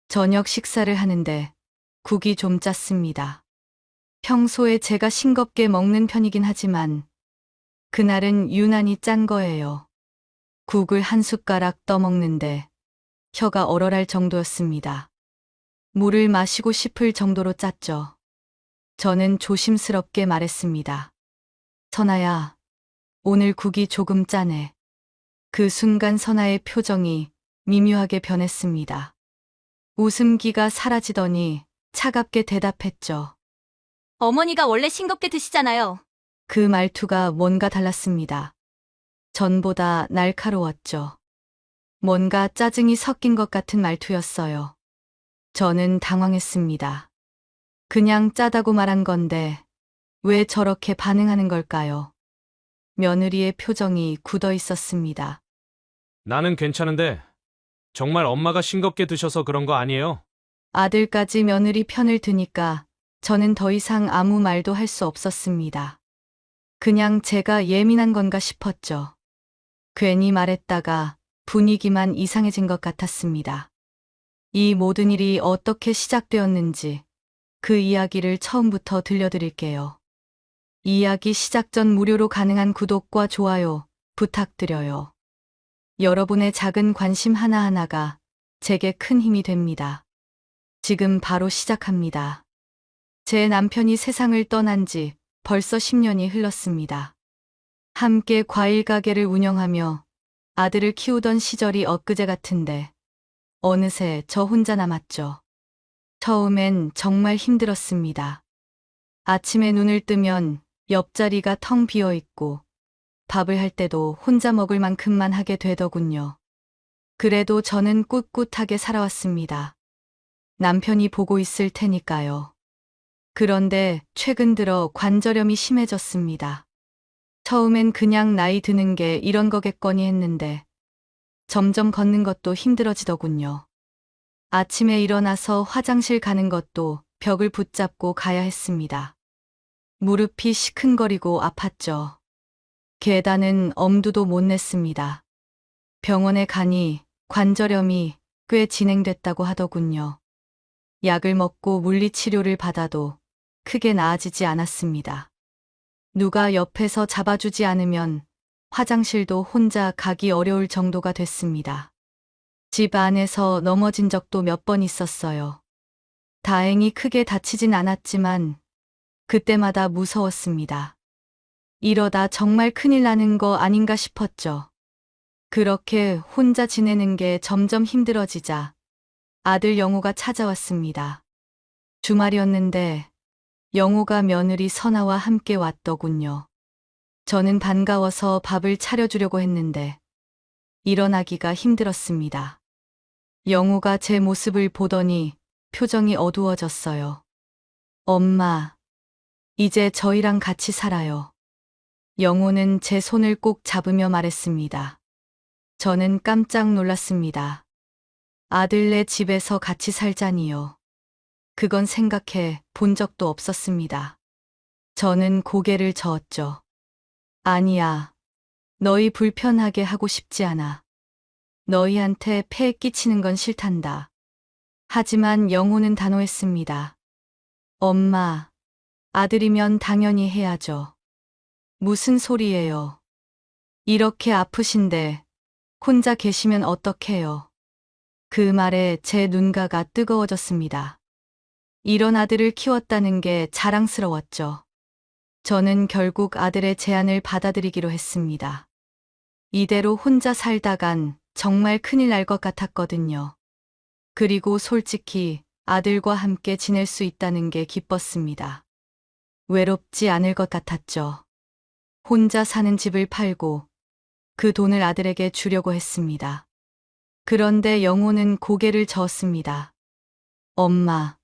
저녁 식사를 하는데 국이 좀 짰습니다. 평소에 제가 싱겁게 먹는 편이긴 하지만 그날은 유난히 짠 거예요. 국을 한 숟가락 떠먹는데 혀가 얼얼할 정도였습니다. 물을 마시고 싶을 정도로 짰죠. 저는 조심스럽게 말했습니다. 선아야, 오늘 국이 조금 짜네. 그 순간 선아의 표정이 미묘하게 변했습니다. 웃음기가 사라지더니 차갑게 대답했죠. 어머니가 원래 싱겁게 드시잖아요. 그 말투가 뭔가 달랐습니다. 전보다 날카로웠죠. 뭔가 짜증이 섞인 것 같은 말투였어요. 저는 당황했습니다. 그냥 짜다고 말한 건데 왜 저렇게 반응하는 걸까요? 며느리의 표정이 굳어 있었습니다. 나는 괜찮은데 정말 엄마가 싱겁게 드셔서 그런 거 아니에요? 아들까지 며느리 편을 드니까 저는 더 이상 아무 말도 할 수 없었습니다. 그냥 제가 예민한 건가 싶었죠. 괜히 말했다가 분위기만 이상해진 것 같았습니다. 이 모든 일이 어떻게 시작되었는지 그 이야기를 처음부터 들려드릴게요. 이야기 시작 전 무료로 가능한 구독과 좋아요 부탁드려요. 여러분의 작은 관심 하나하나가 제게 큰 힘이 됩니다. 지금 바로 시작합니다. 제 남편이 세상을 떠난 지 벌써 10년이 흘렀습니다. 함께 과일 가게를 운영하며 아들을 키우던 시절이 엊그제 같은데 어느새 저 혼자 남았죠. 처음엔 정말 힘들었습니다. 아침에 눈을 뜨면 옆자리가 텅 비어 있고 밥을 할 때도 혼자 먹을 만큼만 하게 되더군요. 그래도 저는 꿋꿋하게 살아왔습니다. 남편이 보고 있을 테니까요. 그런데 최근 들어 관절염이 심해졌습니다. 처음엔 그냥 나이 드는 게 이런 거겠거니 했는데 점점 걷는 것도 힘들어지더군요. 아침에 일어나서 화장실 가는 것도 벽을 붙잡고 가야 했습니다. 무릎이 시큰거리고 아팠죠. 계단은 엄두도 못 냈습니다. 병원에 가니 관절염이 꽤 진행됐다고 하더군요. 약을 먹고 물리치료를 받아도 크게 나아지지 않았습니다. 누가 옆에서 잡아주지 않으면 화장실도 혼자 가기 어려울 정도가 됐습니다. 집 안에서 넘어진 적도 몇 번 있었어요. 다행히 크게 다치진 않았지만 그때마다 무서웠습니다. 이러다 정말 큰일 나는 거 아닌가 싶었죠. 그렇게 혼자 지내는 게 점점 힘들어지자 아들 영호가 찾아왔습니다. 주말이었는데 영호가 며느리 선아와 함께 왔더군요. 저는 반가워서 밥을 차려주려고 했는데 일어나기가 힘들었습니다. 영호가 제 모습을 보더니 표정이 어두워졌어요. 엄마, 이제 저희랑 같이 살아요. 영호는 제 손을 꼭 잡으며 말했습니다. 저는 깜짝 놀랐습니다. 아들네 집에서 같이 살자니요. 그건 생각해 본 적도 없었습니다. 저는 고개를 저었죠. 아니야. 너희 불편하게 하고 싶지 않아. 너희한테 폐 끼치는 건 싫단다. 하지만 영호는 단호했습니다. 엄마, 아들이면 당연히 해야죠. 무슨 소리예요. 이렇게 아프신데 혼자 계시면 어떡해요. 그 말에 제 눈가가 뜨거워졌습니다. 이런 아들을 키웠다는 게 자랑스러웠죠. 저는 결국 아들의 제안을 받아들이기로 했습니다. 이대로 혼자 살다간 정말 큰일 날 것 같았거든요. 그리고 솔직히 아들과 함께 지낼 수 있다는 게 기뻤습니다. 외롭지 않을 것 같았죠. 혼자 사는 집을 팔고 그 돈을 아들에게 주려고 했습니다. 그런데 영호는 고개를 저었습니다. 엄마,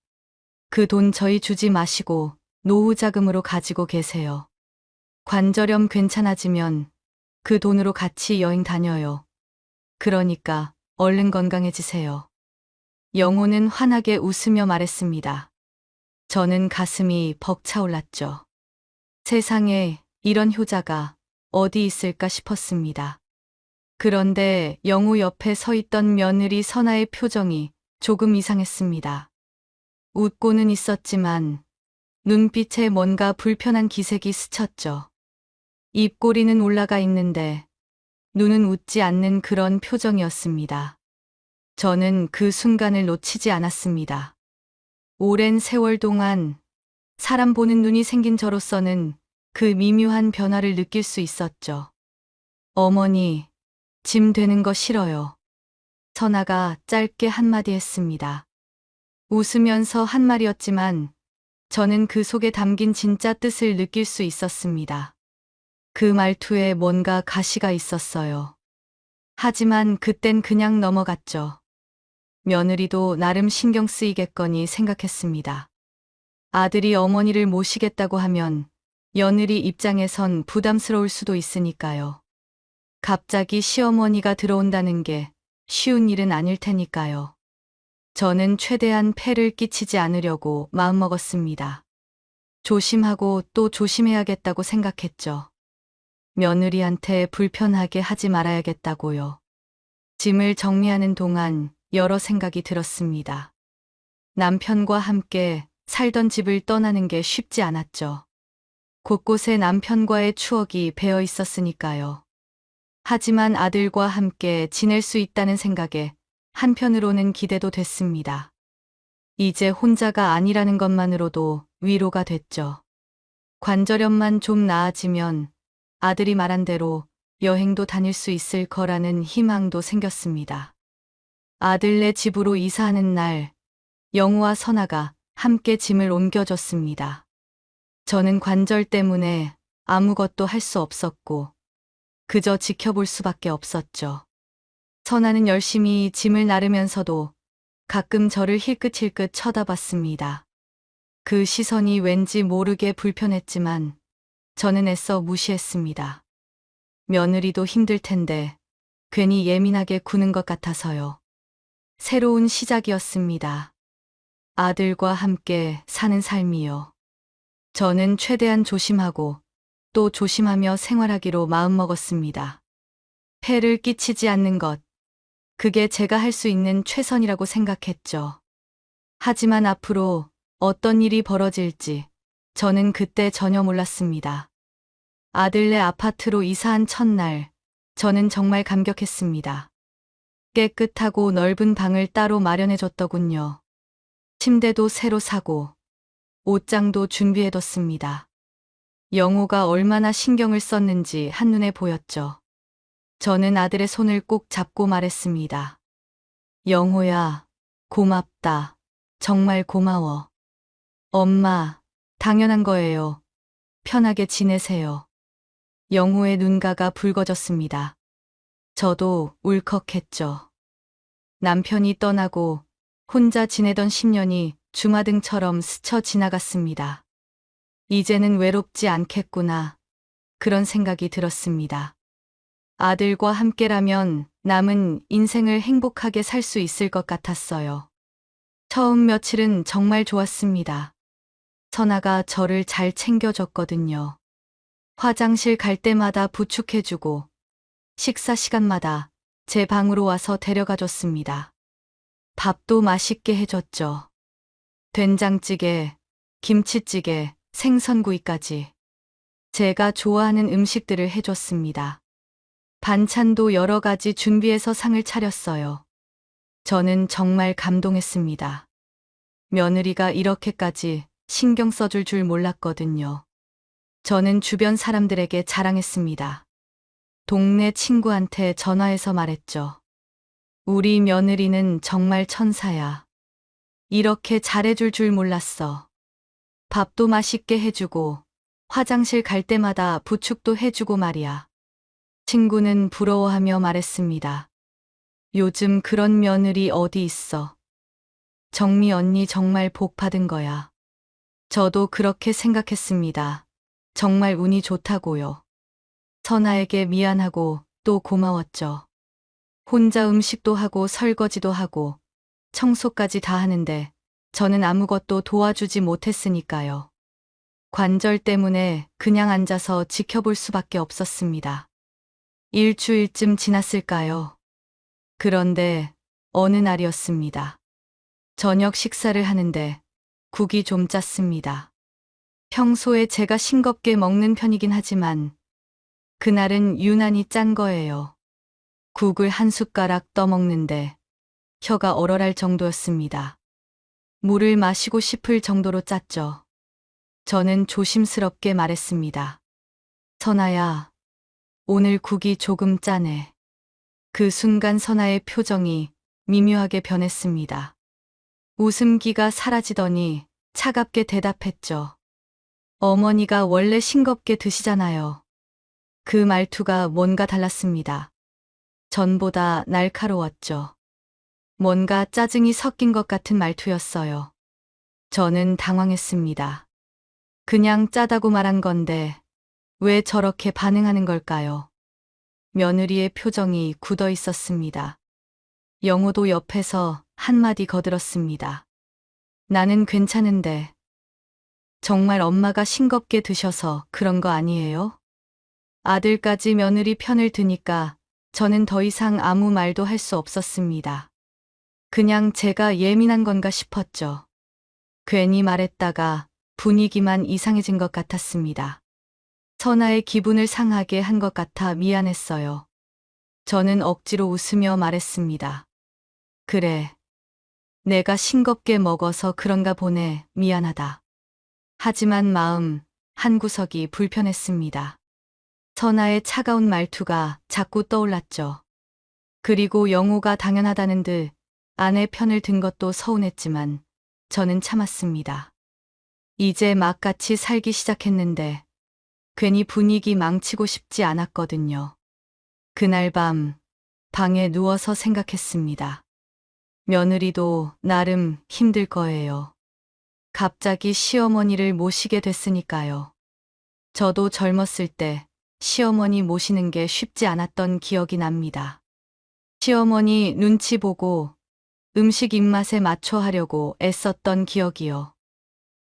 그 돈 저희 주지 마시고 노후 자금으로 가지고 계세요. 관절염 괜찮아지면 그 돈으로 같이 여행 다녀요. 그러니까 얼른 건강해지세요. 영호는 환하게 웃으며 말했습니다. 저는 가슴이 벅차올랐죠. 세상에 이런 효자가 어디 있을까 싶었습니다. 그런데 영호 옆에 서 있던 며느리 선아의 표정이 조금 이상했습니다. 웃고는 있었지만 눈빛에 뭔가 불편한 기색이 스쳤죠. 입꼬리는 올라가 있는데 눈은 웃지 않는 그런 표정이었습니다. 저는 그 순간을 놓치지 않았습니다. 오랜 세월 동안 사람 보는 눈이 생긴 저로서는 그 미묘한 변화를 느낄 수 있었죠. 어머니, 짐 되는 거 싫어요. 선아가 짧게 한마디 했습니다. 웃으면서 한 말이었지만 저는 그 속에 담긴 진짜 뜻을 느낄 수 있었습니다. 그 말투에 뭔가 가시가 있었어요. 하지만 그땐 그냥 넘어갔죠. 며느리도 나름 신경 쓰이겠거니 생각했습니다. 아들이 어머니를 모시겠다고 하면 며느리 입장에선 부담스러울 수도 있으니까요. 갑자기 시어머니가 들어온다는 게 쉬운 일은 아닐 테니까요. 저는 최대한 폐를 끼치지 않으려고 마음먹었습니다. 조심하고 또 조심해야겠다고 생각했죠. 며느리한테 불편하게 하지 말아야겠다고요. 짐을 정리하는 동안 여러 생각이 들었습니다. 남편과 함께 살던 집을 떠나는 게 쉽지 않았죠. 곳곳에 남편과의 추억이 배어 있었으니까요. 하지만 아들과 함께 지낼 수 있다는 생각에 한편으로는 기대도 됐습니다. 이제 혼자가 아니라는 것만으로도 위로가 됐죠. 관절염만 좀 나아지면 아들이 말한 대로 여행도 다닐 수 있을 거라는 희망도 생겼습니다. 아들네 집으로 이사하는 날, 영우와 선아가 함께 짐을 옮겨줬습니다. 저는 관절 때문에 아무것도 할 수 없었고, 그저 지켜볼 수밖에 없었죠. 선아는 열심히 짐을 나르면서도 가끔 저를 힐끗힐끗 쳐다봤습니다. 그 시선이 왠지 모르게 불편했지만 저는 애써 무시했습니다. 며느리도 힘들 텐데 괜히 예민하게 구는 것 같아서요. 새로운 시작이었습니다. 아들과 함께 사는 삶이요. 저는 최대한 조심하고 또 조심하며 생활하기로 마음먹었습니다. 폐를 끼치지 않는 것, 그게 제가 할 수 있는 최선이라고 생각했죠. 하지만 앞으로 어떤 일이 벌어질지 저는 그때 전혀 몰랐습니다. 아들네 아파트로 이사한 첫날, 저는 정말 감격했습니다. 깨끗하고 넓은 방을 따로 마련해줬더군요. 침대도 새로 사고, 옷장도 준비해뒀습니다. 영호가 얼마나 신경을 썼는지 한눈에 보였죠. 저는 아들의 손을 꼭 잡고 말했습니다. 영호야, 고맙다. 정말 고마워. 엄마, 당연한 거예요. 편하게 지내세요. 영호의 눈가가 붉어졌습니다. 저도 울컥했죠. 남편이 떠나고 혼자 지내던 10년이 주마등처럼 스쳐 지나갔습니다. 이제는 외롭지 않겠구나. 그런 생각이 들었습니다. 아들과 함께라면 남은 인생을 행복하게 살 수 있을 것 같았어요. 처음 며칠은 정말 좋았습니다. 선아가 저를 잘 챙겨줬거든요. 화장실 갈 때마다 부축해주고 식사 시간마다 제 방으로 와서 데려가줬습니다. 밥도 맛있게 해줬죠. 된장찌개, 김치찌개, 생선구이까지. 제가 좋아하는 음식들을 해줬습니다. 반찬도 여러 가지 준비해서 상을 차렸어요. 저는 정말 감동했습니다. 며느리가 이렇게까지 신경 써줄 줄 몰랐거든요. 저는 주변 사람들에게 자랑했습니다. 동네 친구한테 전화해서 말했죠. 우리 며느리는 정말 천사야. 이렇게 잘해줄 줄 몰랐어. 밥도 맛있게 해주고 화장실 갈 때마다 부축도 해주고 말이야. 친구는 부러워하며 말했습니다. 요즘 그런 며느리 어디 있어. 정미 언니 정말 복 받은 거야. 저도 그렇게 생각했습니다. 정말 운이 좋다고요. 선아에게 미안하고 또 고마웠죠. 혼자 음식도 하고 설거지도 하고 청소까지 다 하는데 저는 아무것도 도와주지 못했으니까요. 관절 때문에 그냥 앉아서 지켜볼 수밖에 없었습니다. 일주일쯤 지났을까요? 그런데 어느 날이었습니다. 저녁 식사를 하는데 국이 좀 짰습니다. 평소에 제가 싱겁게 먹는 편이긴 하지만 그날은 유난히 짠 거예요. 국을 한 숟가락 떠먹는데 혀가 얼얼할 정도였습니다. 물을 마시고 싶을 정도로 짰죠. 저는 조심스럽게 말했습니다. 선아야, 오늘 국이 조금 짜네. 그 순간 선아의 표정이 미묘하게 변했습니다. 웃음기가 사라지더니 차갑게 대답했죠. 어머니가 원래 싱겁게 드시잖아요. 그 말투가 뭔가 달랐습니다. 전보다 날카로웠죠. 뭔가 짜증이 섞인 것 같은 말투였어요. 저는 당황했습니다. 그냥 짜다고 말한 건데 왜 저렇게 반응하는 걸까요? 며느리의 표정이 굳어 있었습니다. 영호도 옆에서 한마디 거들었습니다. 나는 괜찮은데 정말 엄마가 싱겁게 드셔서 그런 거 아니에요? 아들까지 며느리 편을 드니까 저는 더 이상 아무 말도 할 수 없었습니다. 그냥 제가 예민한 건가 싶었죠. 괜히 말했다가 분위기만 이상해진 것 같았습니다. 선아의 기분을 상하게 한 것 같아 미안했어요. 저는 억지로 웃으며 말했습니다. 그래. 내가 싱겁게 먹어서 그런가 보네. 미안하다. 하지만 마음 한구석이 불편했습니다. 선아의 차가운 말투가 자꾸 떠올랐죠. 그리고 영호가 당연하다는 듯 아내 편을 든 것도 서운했지만 저는 참았습니다. 이제 막 같이 살기 시작했는데 괜히 분위기 망치고 싶지 않았거든요. 그날 밤 방에 누워서 생각했습니다. 며느리도 나름 힘들 거예요. 갑자기 시어머니를 모시게 됐으니까요. 저도 젊었을 때 시어머니 모시는 게 쉽지 않았던 기억이 납니다. 시어머니 눈치 보고 음식 입맛에 맞춰 하려고 애썼던 기억이요.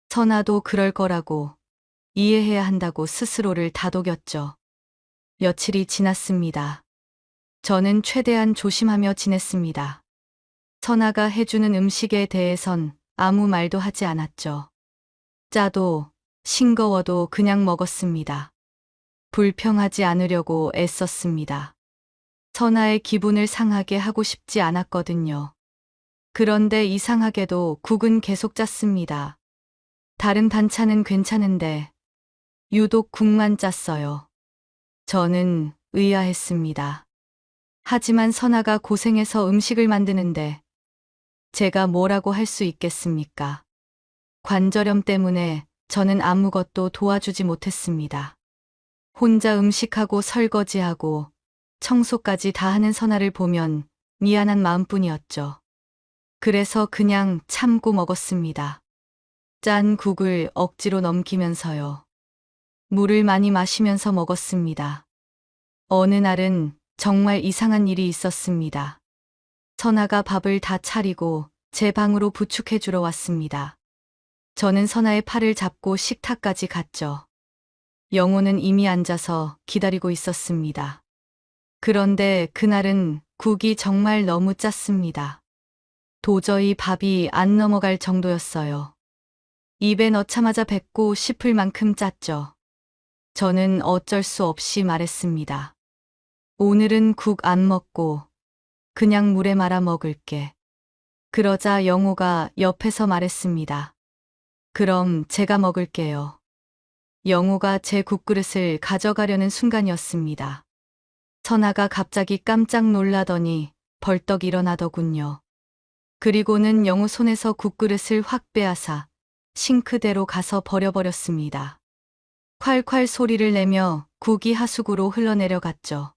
선아도 그럴 거라고 이해해야 한다고 스스로를 다독였죠. 며칠이 지났습니다. 저는 최대한 조심하며 지냈습니다. 선아가 해주는 음식에 대해선 아무 말도 하지 않았죠. 짜도 싱거워도 그냥 먹었습니다. 불평하지 않으려고 애썼습니다. 선아의 기분을 상하게 하고 싶지 않았거든요. 그런데 이상하게도 국은 계속 짰습니다. 다른 반찬은 괜찮은데 유독 국만 짰어요. 저는 의아했습니다. 하지만 선아가 고생해서 음식을 만드는데 제가 뭐라고 할 수 있겠습니까? 관절염 때문에 저는 아무것도 도와주지 못했습니다. 혼자 음식하고 설거지하고 청소까지 다 하는 선아를 보면 미안한 마음뿐이었죠. 그래서 그냥 참고 먹었습니다. 짠 국을 억지로 넘기면서요. 물을 많이 마시면서 먹었습니다. 어느 날은 정말 이상한 일이 있었습니다. 선아가 밥을 다 차리고 제 방으로 부축해 주러 왔습니다. 저는 선아의 팔을 잡고 식탁까지 갔죠. 영호는 이미 앉아서 기다리고 있었습니다. 그런데 그날은 국이 정말 너무 짰습니다. 도저히 밥이 안 넘어갈 정도였어요. 입에 넣자마자 뱉고 싶을 만큼 짰죠. 저는 어쩔 수 없이 말했습니다. 오늘은 국 안 먹고 그냥 물에 말아 먹을게. 그러자 영호가 옆에서 말했습니다. 그럼 제가 먹을게요. 영호가 제 국그릇을 가져가려는 순간이었습니다. 선아가 갑자기 깜짝 놀라더니 벌떡 일어나더군요. 그리고는 영호 손에서 국그릇을 확 빼앗아 싱크대로 가서 버려버렸습니다. 콸콸 소리를 내며 국이 하수구로 흘러내려갔죠.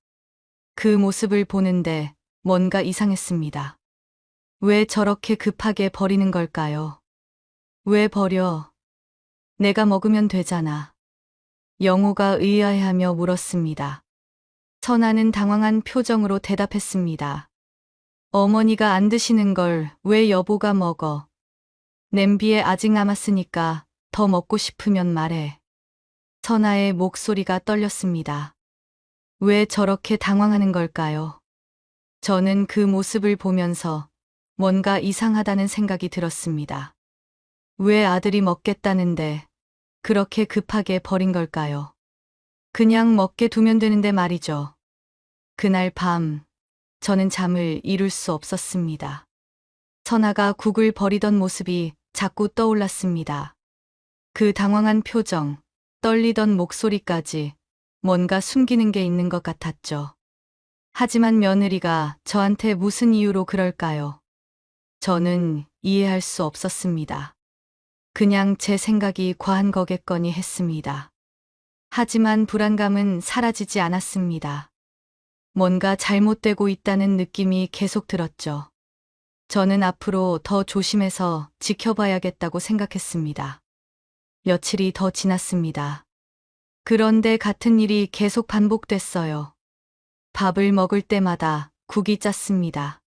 그 모습을 보는데 뭔가 이상했습니다. 왜 저렇게 급하게 버리는 걸까요? 왜 버려? 내가 먹으면 되잖아. 영호가 의아해하며 물었습니다. 선아는 당황한 표정으로 대답했습니다. 어머니가 안 드시는 걸 왜 여보가 먹어? 냄비에 아직 남았으니까 더 먹고 싶으면 말해. 선아의 목소리가 떨렸습니다. 왜 저렇게 당황하는 걸까요? 저는 그 모습을 보면서 뭔가 이상하다는 생각이 들었습니다. 왜 아들이 먹겠다는데 그렇게 급하게 버린 걸까요? 그냥 먹게 두면 되는데 말이죠. 그날 밤, 저는 잠을 이룰 수 없었습니다. 선아가 국을 버리던 모습이 자꾸 떠올랐습니다. 그 당황한 표정, 떨리던 목소리까지 뭔가 숨기는 게 있는 것 같았죠. 하지만 며느리가 저한테 무슨 이유로 그럴까요? 저는 이해할 수 없었습니다. 그냥 제 생각이 과한 거겠거니 했습니다. 하지만 불안감은 사라지지 않았습니다. 뭔가 잘못되고 있다는 느낌이 계속 들었죠. 저는 앞으로 더 조심해서 지켜봐야겠다고 생각했습니다. 며칠이 더 지났습니다. 그런데 같은 일이 계속 반복됐어요. 밥을 먹을 때마다 국이 짰습니다.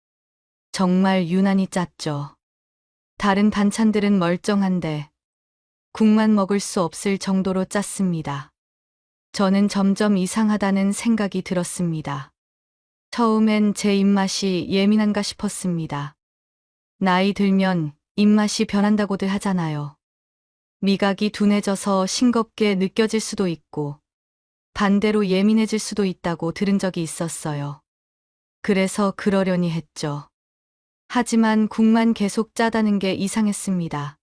정말 유난히 짰죠. 다른 반찬들은 멀쩡한데 국만 먹을 수 없을 정도로 짰습니다. 저는 점점 이상하다는 생각이 들었습니다. 처음엔 제 입맛이 예민한가 싶었습니다. 나이 들면 입맛이 변한다고들 하잖아요. 미각이 둔해져서 싱겁게 느껴질 수도 있고 반대로 예민해질 수도 있다고 들은 적이 있었어요. 그래서 그러려니 했죠. 하지만 국만 계속 짜다는 게 이상했습니다.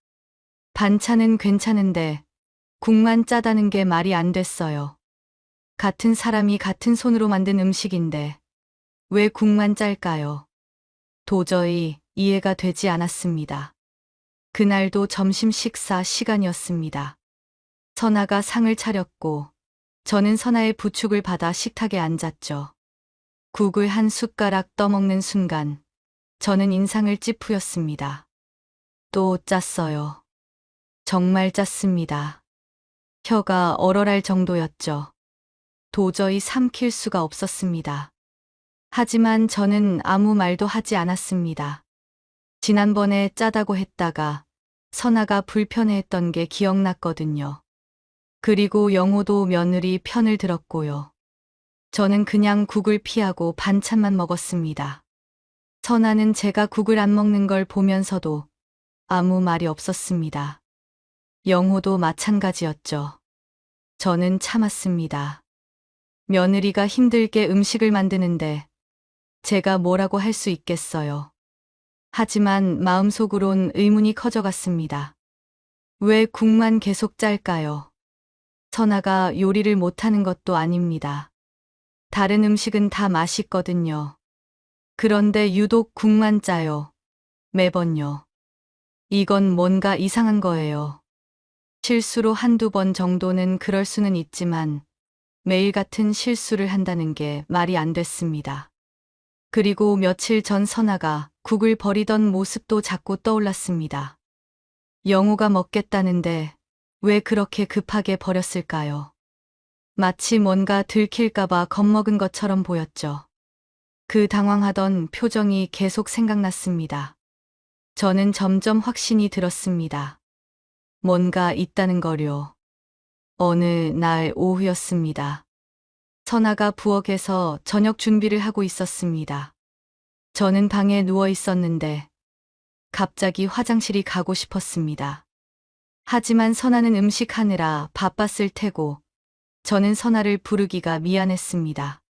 반찬은 괜찮은데 국만 짜다는 게 말이 안 됐어요. 같은 사람이 같은 손으로 만든 음식인데 왜 국만 짤까요? 도저히 이해가 되지 않았습니다. 그날도 점심 식사 시간이었습니다. 선아가 상을 차렸고 저는 선아의 부축을 받아 식탁에 앉았죠. 국을 한 숟가락 떠먹는 순간 저는 인상을 찌푸렸습니다. 또 짰어요. 정말 짰습니다. 혀가 얼얼할 정도였죠. 도저히 삼킬 수가 없었습니다. 하지만 저는 아무 말도 하지 않았습니다. 지난번에 짜다고 했다가 선아가 불편해했던 게 기억났거든요. 그리고 영호도 며느리 편을 들었고요. 저는 그냥 국을 피하고 반찬만 먹었습니다. 선아는 제가 국을 안 먹는 걸 보면서도 아무 말이 없었습니다. 영호도 마찬가지였죠. 저는 참았습니다. 며느리가 힘들게 음식을 만드는데 제가 뭐라고 할 수 있겠어요. 하지만 마음속으론 의문이 커져갔습니다. 왜 국만 계속 짤까요? 선아가 요리를 못하는 것도 아닙니다. 다른 음식은 다 맛있거든요. 그런데 유독 국만 짜요. 매번요. 이건 뭔가 이상한 거예요. 실수로 한두 번 정도는 그럴 수는 있지만 매일 같은 실수를 한다는 게 말이 안 됐습니다. 그리고 며칠 전 선아가 국을 버리던 모습도 자꾸 떠올랐습니다. 영호가 먹겠다는데 왜 그렇게 급하게 버렸을까요? 마치 뭔가 들킬까봐 겁먹은 것처럼 보였죠. 그 당황하던 표정이 계속 생각났습니다. 저는 점점 확신이 들었습니다. 뭔가 있다는 거요. 어느 날 오후였습니다. 선아가 부엌에서 저녁 준비를 하고 있었습니다. 저는 방에 누워 있었는데 갑자기 화장실이 가고 싶었습니다. 하지만 선아는 음식하느라 바빴을 테고 저는 선아를 부르기가 미안했습니다.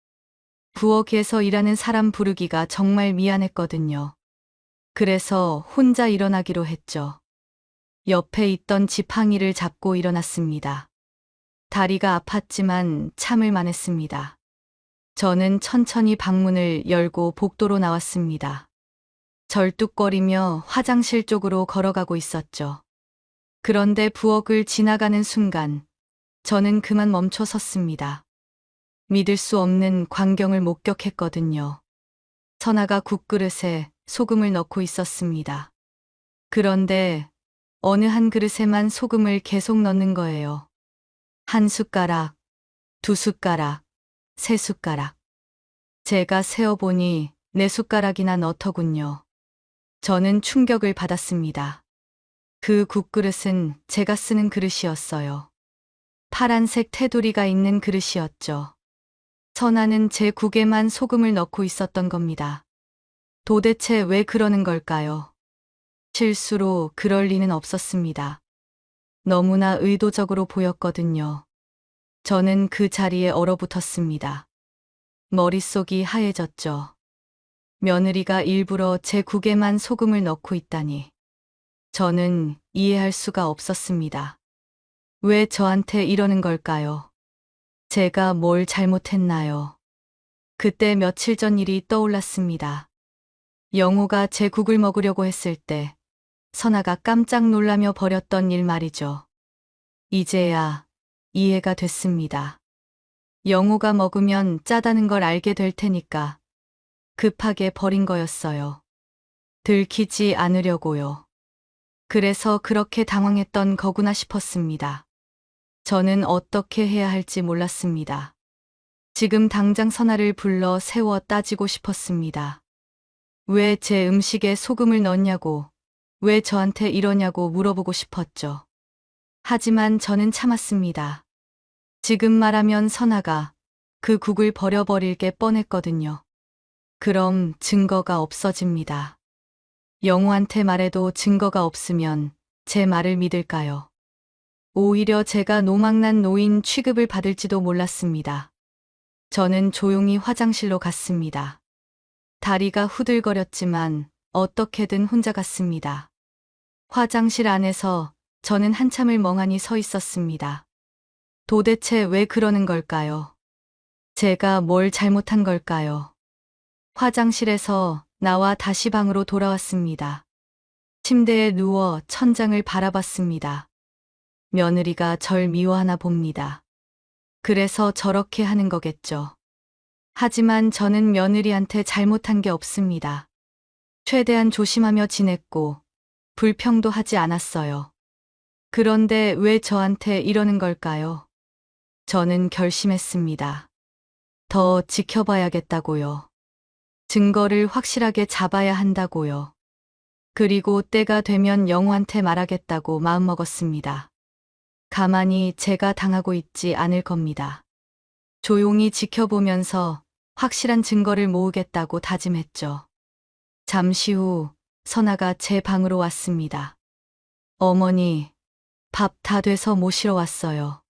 부엌에서 일하는 사람 부르기가 정말 미안했거든요. 그래서 혼자 일어나기로 했죠. 옆에 있던 지팡이를 잡고 일어났습니다. 다리가 아팠지만 참을 만했습니다. 저는 천천히 방문을 열고 복도로 나왔습니다. 절뚝거리며 화장실 쪽으로 걸어가고 있었죠. 그런데 부엌을 지나가는 순간 저는 그만 멈춰 섰습니다. 믿을 수 없는 광경을 목격했거든요. 선아가 국그릇에 소금을 넣고 있었습니다. 그런데 어느 한 그릇에만 소금을 계속 넣는 거예요. 한 숟가락, 두 숟가락, 세 숟가락. 제가 세어보니 네 숟가락이나 넣더군요. 저는 충격을 받았습니다. 그 국그릇은 제가 쓰는 그릇이었어요. 파란색 테두리가 있는 그릇이었죠. 선아는 제 국에만 소금을 넣고 있었던 겁니다. 도대체 왜 그러는 걸까요? 실수로 그럴 리는 없었습니다. 너무나 의도적으로 보였거든요. 저는 그 자리에 얼어붙었습니다. 머릿속이 하얘졌죠. 며느리가 일부러 제 국에만 소금을 넣고 있다니. 저는 이해할 수가 없었습니다. 왜 저한테 이러는 걸까요? 제가 뭘 잘못했나요? 그때 며칠 전 일이 떠올랐습니다. 영호가 제 국을 먹으려고 했을 때 선아가 깜짝 놀라며 버렸던 일 말이죠. 이제야 이해가 됐습니다. 영호가 먹으면 짜다는 걸 알게 될 테니까 급하게 버린 거였어요. 들키지 않으려고요. 그래서 그렇게 당황했던 거구나 싶었습니다. 저는 어떻게 해야 할지 몰랐습니다. 지금 당장 선아를 불러 세워 따지고 싶었습니다. 왜 제 음식에 소금을 넣냐고, 왜 저한테 이러냐고 물어보고 싶었죠. 하지만 저는 참았습니다. 지금 말하면 선아가 그 국을 버려버릴 게 뻔했거든요. 그럼 증거가 없어집니다. 영호한테 말해도 증거가 없으면 제 말을 믿을까요? 오히려 제가 노망난 노인 취급을 받을지도 몰랐습니다. 저는 조용히 화장실로 갔습니다. 다리가 후들거렸지만 어떻게든 혼자 갔습니다. 화장실 안에서 저는 한참을 멍하니 서 있었습니다. 도대체 왜 그러는 걸까요? 제가 뭘 잘못한 걸까요? 화장실에서 나와 다시 방으로 돌아왔습니다. 침대에 누워 천장을 바라봤습니다. 며느리가 절 미워하나 봅니다. 그래서 저렇게 하는 거겠죠. 하지만 저는 며느리한테 잘못한 게 없습니다. 최대한 조심하며 지냈고 불평도 하지 않았어요. 그런데 왜 저한테 이러는 걸까요? 저는 결심했습니다. 더 지켜봐야겠다고요. 증거를 확실하게 잡아야 한다고요. 그리고 때가 되면 영호한테 말하겠다고 마음먹었습니다. 가만히 제가 당하고 있지 않을 겁니다. 조용히 지켜보면서 확실한 증거를 모으겠다고 다짐했죠. 잠시 후 선아가 제 방으로 왔습니다. 어머니, 밥 다 돼서 모시러 왔어요.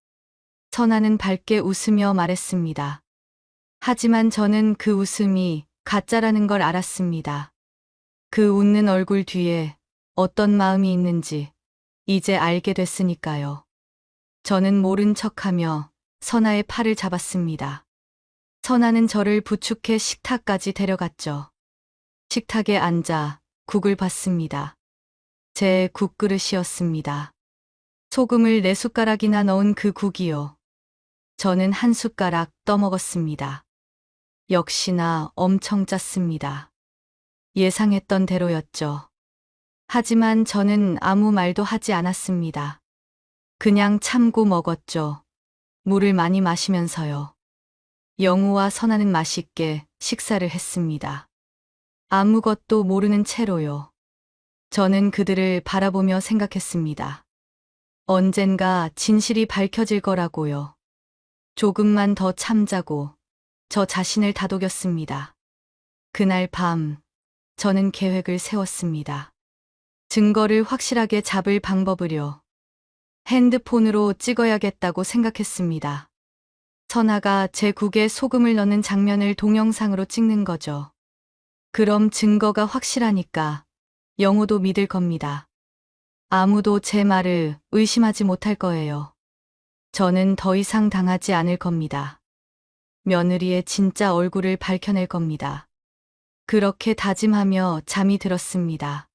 선아는 밝게 웃으며 말했습니다. 하지만 저는 그 웃음이 가짜라는 걸 알았습니다. 그 웃는 얼굴 뒤에 어떤 마음이 있는지 이제 알게 됐으니까요. 저는 모른 척하며 선아의 팔을 잡았습니다. 선아는 저를 부축해 식탁까지 데려갔죠. 식탁에 앉아 국을 봤습니다. 제 국그릇이었습니다. 소금을 4숟가락이나 넣은 그 국이요. 저는 한 숟가락 떠먹었습니다. 역시나 엄청 짰습니다. 예상했던 대로였죠. 하지만 저는 아무 말도 하지 않았습니다. 그냥 참고 먹었죠. 물을 많이 마시면서요. 영우와 선아는 맛있게 식사를 했습니다. 아무것도 모르는 채로요. 저는 그들을 바라보며 생각했습니다. 언젠가 진실이 밝혀질 거라고요. 조금만 더 참자고 저 자신을 다독였습니다. 그날 밤 저는 계획을 세웠습니다. 증거를 확실하게 잡을 방법을요. 핸드폰으로 찍어야겠다고 생각했습니다. 선아가 제 국에 소금을 넣는 장면을 동영상으로 찍는 거죠. 그럼 증거가 확실하니까 영호도 믿을 겁니다. 아무도 제 말을 의심하지 못할 거예요. 저는 더 이상 당하지 않을 겁니다. 며느리의 진짜 얼굴을 밝혀낼 겁니다. 그렇게 다짐하며 잠이 들었습니다.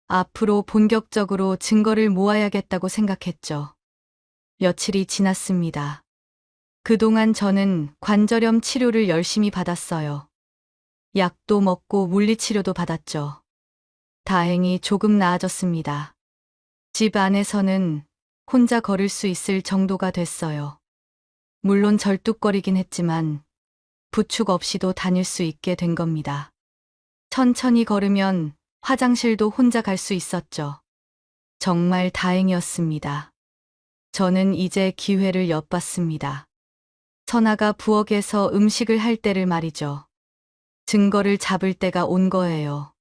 앞으로 본격적으로 증거를 모아야겠다고 생각했죠. 며칠이 지났습니다. 그동안 저는 관절염 치료를 열심히 받았어요. 약도 먹고 물리치료도 받았죠. 다행히 조금 나아졌습니다. 집 안에서는 혼자 걸을 수 있을 정도가 됐어요. 물론 절뚝거리긴 했지만 부축 없이도 다닐 수 있게 된 겁니다. 천천히 걸으면 화장실도 혼자 갈 수 있었죠. 정말 다행이었습니다. 저는 이제 기회를 엿봤습니다. 선아가 부엌에서 음식을 할 때를 말이죠. 증거를 잡을 때가 온 거예요.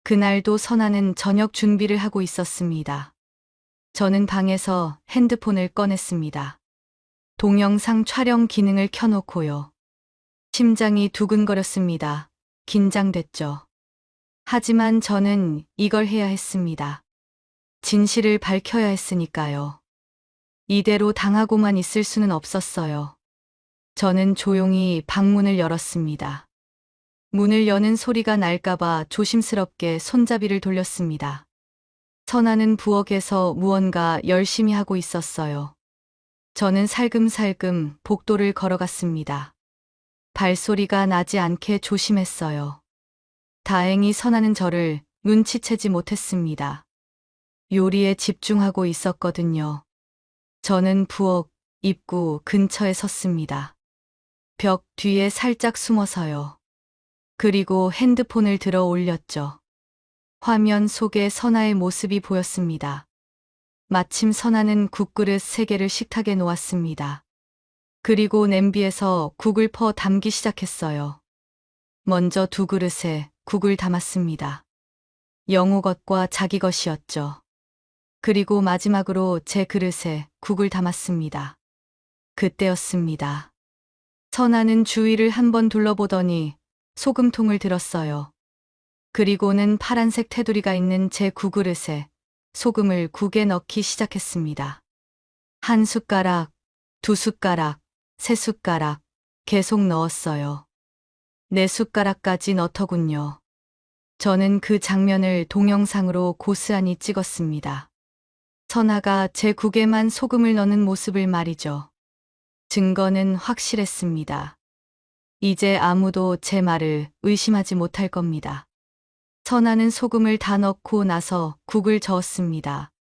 그날도 선아는 저녁 준비를 하고 있었습니다. 저는 방에서 핸드폰을 꺼냈습니다. 동영상 촬영 기능을 켜놓고요. 심장이 두근거렸습니다. 긴장됐죠. 하지만 저는 이걸 해야 했습니다. 진실을 밝혀야 했으니까요. 이대로 당하고만 있을 수는 없었어요. 저는 조용히 방문을 열었습니다. 문을 여는 소리가 날까봐 조심스럽게 손잡이를 돌렸습니다. 선아는 부엌에서 무언가 열심히 하고 있었어요. 저는 살금살금 복도를 걸어갔습니다. 발소리가 나지 않게 조심했어요. 다행히 선아는 저를 눈치채지 못했습니다. 요리에 집중하고 있었거든요. 저는 부엌 입구 근처에 섰습니다. 벽 뒤에 살짝 숨어서요. 그리고 핸드폰을 들어 올렸죠. 화면 속에 선아의 모습이 보였습니다. 마침 선아는 국그릇 3개를 식탁에 놓았습니다. 그리고 냄비에서 국을 퍼 담기 시작했어요. 먼저 2그릇에 국을 담았습니다. 영호 것과 자기 것이었죠. 그리고 마지막으로 제 그릇에 국을 담았습니다. 그때였습니다. 선아는 주위를 한번 둘러보더니 소금통을 들었어요. 그리고는 파란색 테두리가 있는 제 국그릇에 소금을 국에 넣기 시작했습니다. 1숟가락, 2숟가락, 3숟가락 계속 넣었어요. 4숟가락까지 넣더군요. 저는 그 장면을 동영상으로 고스란히 찍었습니다. 선아가 제 국에만 소금을 넣는 모습을 말이죠. 증거는 확실했습니다. 이제 아무도 제 말을 의심하지 못할 겁니다. 선아는 소금을 다 넣고 나서 국을 저었습니다.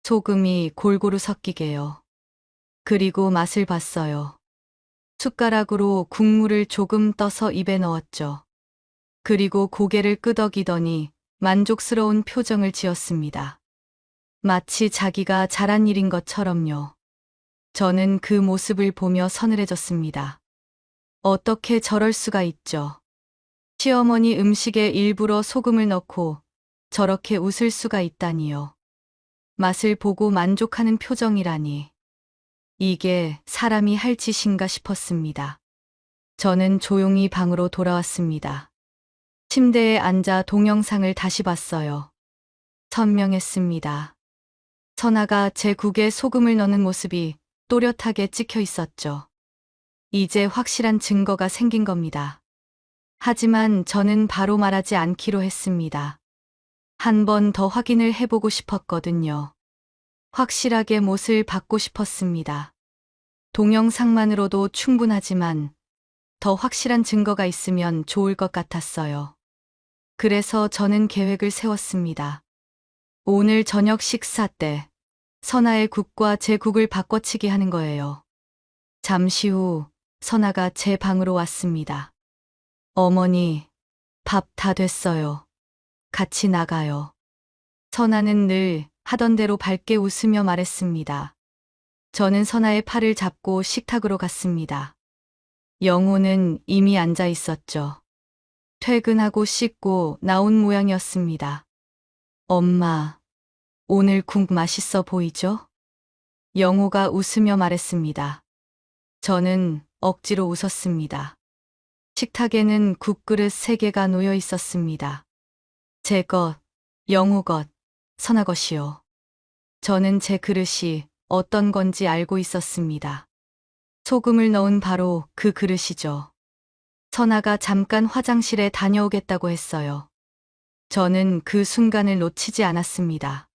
소금이 골고루 섞이게요. 그리고 맛을 봤어요. 숟가락으로 국물을 조금 떠서 입에 넣었죠. 그리고 고개를 끄덕이더니 만족스러운 표정을 지었습니다. 마치 자기가 잘한 일인 것처럼요. 저는 그 모습을 보며 서늘해졌습니다. 어떻게 저럴 수가 있죠? 시어머니 음식에 일부러 소금을 넣고 저렇게 웃을 수가 있다니요. 맛을 보고 만족하는 표정이라니. 이게 사람이 할 짓인가 싶었습니다. 저는 조용히 방으로 돌아왔습니다. 침대에 앉아 동영상을 다시 봤어요. 선명했습니다. 선아가 제 국에 소금을 넣는 모습이 또렷하게 찍혀 있었죠. 이제 확실한 증거가 생긴 겁니다. 하지만 저는 바로 말하지 않기로 했습니다. 한 번 더 확인을 해보고 싶었거든요. 확실하게 못을 받고 싶었습니다. 동영상만으로도 충분하지만 더 확실한 증거가 있으면 좋을 것 같았어요. 그래서 저는 계획을 세웠습니다. 오늘 저녁 식사 때 선아의 국과 제 국을 바꿔치기 하는 거예요. 잠시 후 선아가 제 방으로 왔습니다. 어머니, 밥 다 됐어요. 같이 나가요. 선아는 늘 하던 대로 밝게 웃으며 말했습니다. 저는 선아의 팔을 잡고 식탁으로 갔습니다. 영호는 이미 앉아 있었죠. 퇴근하고 씻고 나온 모양이었습니다. 엄마, 오늘 국 맛있어 보이죠? 영호가 웃으며 말했습니다. 저는 억지로 웃었습니다. 식탁에는 국그릇 3개가 놓여 있었습니다. 제 것, 영호 것, 선아 것이요. 저는 제 그릇이 어떤 건지 알고 있었습니다. 소금을 넣은 바로 그 그릇이죠. 선아가 잠깐 화장실에 다녀오겠다고 했어요. 저는 그 순간을 놓치지 않았습니다.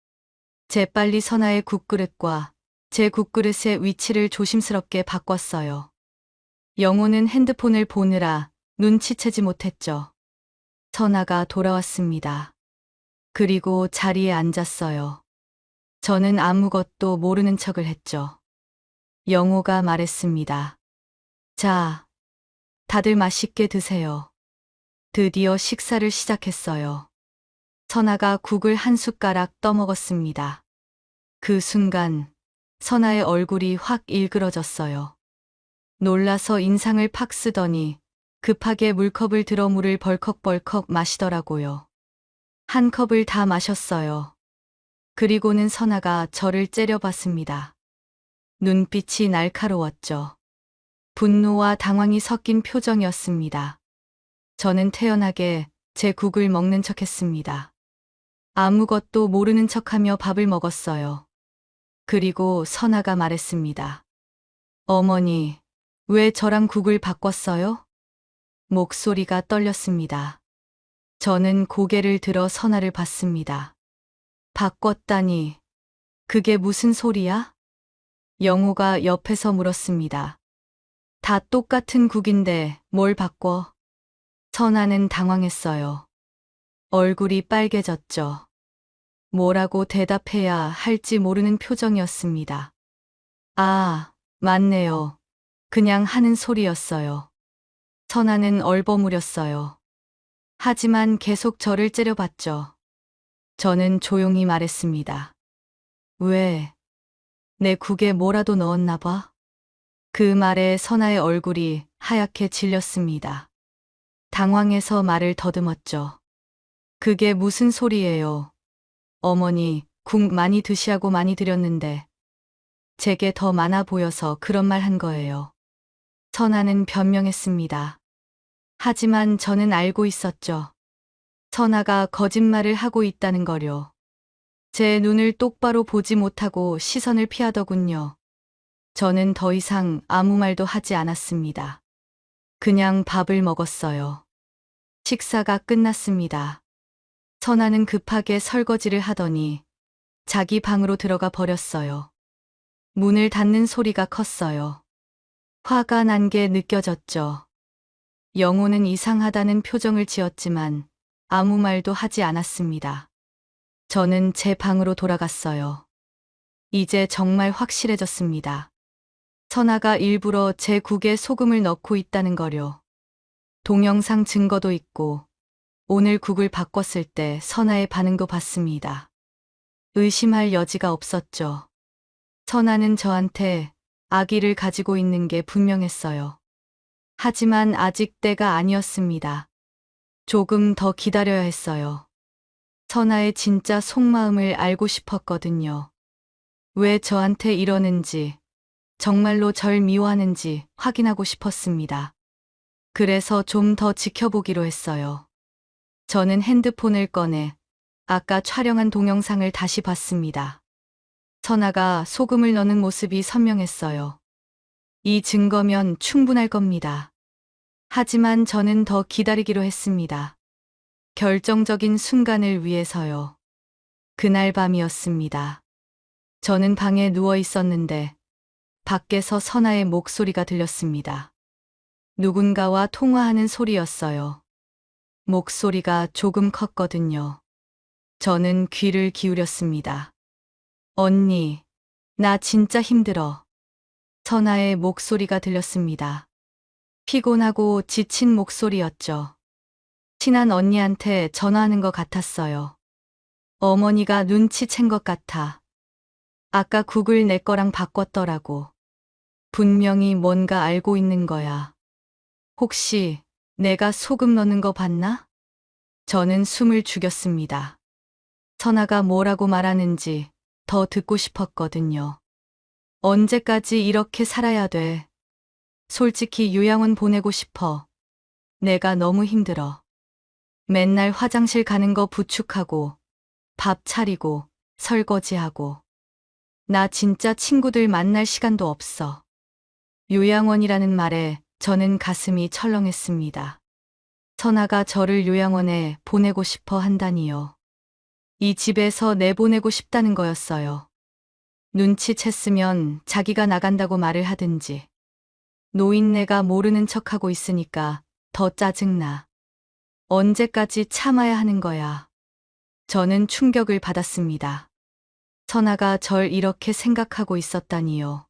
재빨리 선아의 국그릇과 제 국그릇의 위치를 조심스럽게 바꿨어요. 영호는 핸드폰을 보느라 눈치채지 못했죠. 선아가 돌아왔습니다. 그리고 자리에 앉았어요. 저는 아무것도 모르는 척을 했죠. 영호가 말했습니다. 자, 다들 맛있게 드세요. 드디어 식사를 시작했어요. 선아가 국을 1숟가락 떠먹었습니다. 그 순간 선아의 얼굴이 확 일그러졌어요. 놀라서 인상을 팍 쓰더니 급하게 물컵을 들어 물을 벌컥벌컥 마시더라고요. 한 컵을 다 마셨어요. 그리고는 선아가 저를 째려봤습니다. 눈빛이 날카로웠죠. 분노와 당황이 섞인 표정이었습니다. 저는 태연하게 제 국을 먹는 척했습니다. 아무것도 모르는 척하며 밥을 먹었어요. 그리고 선아가 말했습니다. 어머니, 왜 저랑 국을 바꿨어요? 목소리가 떨렸습니다. 저는 고개를 들어 선아를 봤습니다. 바꿨다니, 그게 무슨 소리야? 영호가 옆에서 물었습니다. 다 똑같은 국인데 뭘 바꿔? 선아는 당황했어요. 얼굴이 빨개졌죠. 뭐라고 대답해야 할지 모르는 표정이었습니다. 아, 맞네요. 그냥 하는 소리였어요. 선아는 얼버무렸어요. 하지만 계속 저를 째려봤죠. 저는 조용히 말했습니다. 왜? 내 국에 뭐라도 넣었나 봐? 그 말에 선아의 얼굴이 하얗게 질렸습니다. 당황해서 말을 더듬었죠. 그게 무슨 소리예요? 어머니, 국 많이 드시라고 많이 드렸는데 제게 더 많아 보여서 그런 말 한 거예요. 선아는 변명했습니다. 하지만 저는 알고 있었죠. 선아가 거짓말을 하고 있다는 거요. 제 눈을 똑바로 보지 못하고 시선을 피하더군요. 저는 더 이상 아무 말도 하지 않았습니다. 그냥 밥을 먹었어요. 식사가 끝났습니다. 선아는 급하게 설거지를 하더니 자기 방으로 들어가 버렸어요. 문을 닫는 소리가 컸어요. 화가 난 게 느껴졌죠. 영호는 이상하다는 표정을 지었지만 아무 말도 하지 않았습니다. 저는 제 방으로 돌아갔어요. 이제 정말 확실해졌습니다. 선아가 일부러 제 국에 소금을 넣고 있다는 거요. 동영상 증거도 있고 오늘 국을 바꿨을 때 선아의 반응도 봤습니다. 의심할 여지가 없었죠. 선아는 저한테 아기를 가지고 있는 게 분명했어요. 하지만 아직 때가 아니었습니다. 조금 더 기다려야 했어요. 선아의 진짜 속마음을 알고 싶었거든요. 왜 저한테 이러는지, 정말로 절 미워하는지 확인하고 싶었습니다. 그래서 좀 더 지켜보기로 했어요. 저는 핸드폰을 꺼내 아까 촬영한 동영상을 다시 봤습니다. 선아가 소금을 넣는 모습이 선명했어요. 이 증거면 충분할 겁니다. 하지만 저는 더 기다리기로 했습니다. 결정적인 순간을 위해서요. 그날 밤이었습니다. 저는 방에 누워 있었는데 밖에서 선아의 목소리가 들렸습니다. 누군가와 통화하는 소리였어요. 목소리가 조금 컸거든요. 저는 귀를 기울였습니다. 언니, 나 진짜 힘들어. 선아의 목소리가 들렸습니다. 피곤하고 지친 목소리였죠. 친한 언니한테 전화하는 것 같았어요. 어머니가 눈치챈 것 같아. 아까 국을 내 거랑 바꿨더라고. 분명히 뭔가 알고 있는 거야. 혹시 내가 소금 넣는 거 봤나? 저는 숨을 죽였습니다. 선아가 뭐라고 말하는지 더 듣고 싶었거든요. 언제까지 이렇게 살아야 돼? 솔직히 요양원 보내고 싶어. 내가 너무 힘들어. 맨날 화장실 가는 거 부축하고, 밥 차리고, 설거지하고. 나 진짜 친구들 만날 시간도 없어. 요양원이라는 말에 저는 가슴이 철렁했습니다. 선아가 저를 요양원에 보내고 싶어 한다니요. 이 집에서 내보내고 싶다는 거였어요. 눈치챘으면 자기가 나간다고 말을 하든지. 노인네가 모르는 척하고 있으니까 더 짜증나. 언제까지 참아야 하는 거야. 저는 충격을 받았습니다. 선아가 절 이렇게 생각하고 있었다니요.